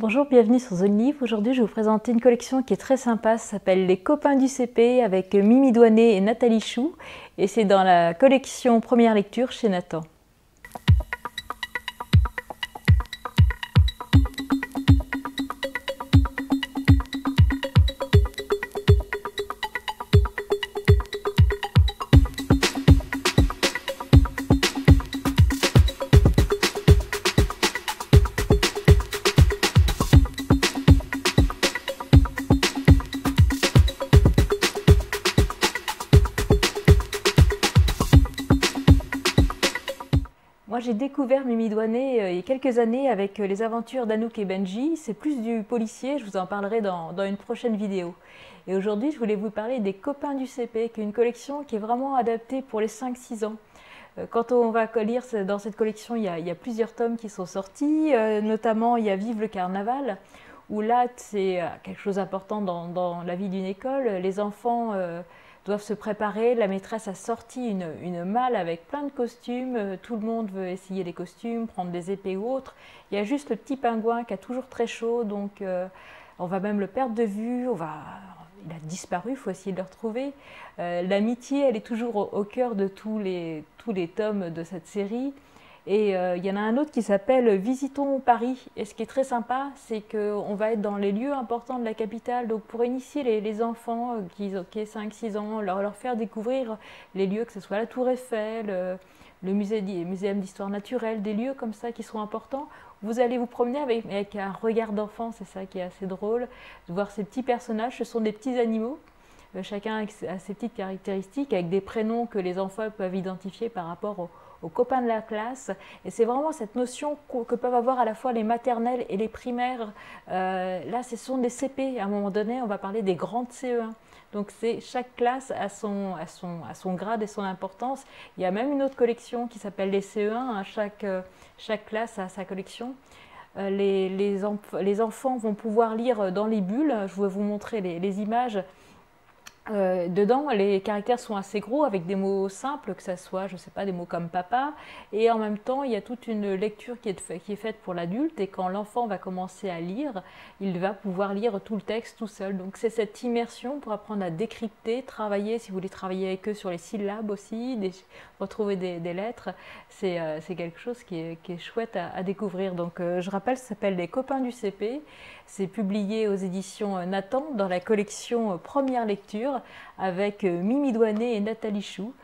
Bonjour, bienvenue sur Zone Livre. Aujourd'hui, je vais vous présenter une collection qui est très sympa. Ça s'appelle Les copains du CP avec Mimi Douanet et Nathalie Chou. Et c'est dans la collection Première Lecture chez Nathan. Moi, j'ai découvert Mimi Douanet il y a quelques années avec les aventures d'Anouk et Benji. C'est plus du policier, je vous en parlerai dans une prochaine vidéo. Et aujourd'hui, je voulais vous parler des copains du CP, qui est une collection qui est vraiment adaptée pour les 5-6 ans. Quand on va lire dans cette collection, il y a plusieurs tomes qui sont sortis, notamment il y a Vive le carnaval, où là c'est quelque chose d'important dans la vie d'une école. Les enfants doivent se préparer, la maîtresse a sorti une malle avec plein de costumes, tout le monde veut essayer les costumes, prendre des épées ou autres. Il y a juste le petit pingouin qui a toujours très chaud, donc on va même le perdre de vue, il a disparu, il faut essayer de le retrouver. L'amitié, elle est toujours au cœur de tous les tomes de cette série. Et il y en a un autre qui s'appelle Visitons Paris. Et ce qui est très sympa, c'est qu'on va être dans les lieux importants de la capitale. Donc pour initier les enfants qui ont 5-6 ans, leur faire découvrir les lieux, que ce soit la Tour Eiffel, le muséum d'histoire naturelle, des lieux comme ça qui sont importants. Vous allez vous promener avec un regard d'enfant, c'est ça qui est assez drôle, de voir ces petits personnages. Ce sont des petits animaux. Chacun a ses petites caractéristiques avec des prénoms que les enfants peuvent identifier par rapport aux copains de la classe. Et c'est vraiment cette notion que peuvent avoir à la fois les maternelles et les primaires. Là, ce sont des CP. À un moment donné, on va parler des grandes CE1. Donc chaque classe a son grade et son importance. Il y a même une autre collection qui s'appelle les CE1. Hein. Chaque classe a sa collection. Les enfants vont pouvoir lire dans les bulles. Je vais vous montrer les images. Dedans, les caractères sont assez gros avec des mots simples, que ce soit, je sais pas, des mots comme papa. Et en même temps, il y a toute une lecture qui est faite pour l'adulte. Et quand l'enfant va commencer à lire, il va pouvoir lire tout le texte tout seul. Donc c'est cette immersion pour apprendre à décrypter, travailler, si vous voulez travailler avec eux sur les syllabes aussi, retrouver des lettres. C'est quelque chose qui est chouette à découvrir. Donc je rappelle, ça s'appelle Les copains du CP. C'est publié aux éditions Nathan dans la collection Première Lecture avec Mimi Douanet et Nathalie Chou.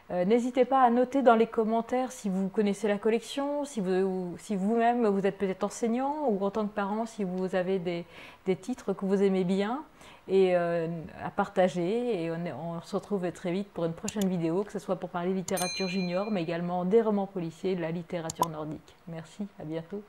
N'hésitez pas à noter dans les commentaires si vous connaissez la collection, si vous-même vous êtes peut-être enseignant ou en tant que parent si vous avez des titres que vous aimez bien et à partager. Et on se retrouve très vite pour une prochaine vidéo, que ce soit pour parler littérature junior mais également des romans policiers, de la littérature nordique. Merci, à bientôt.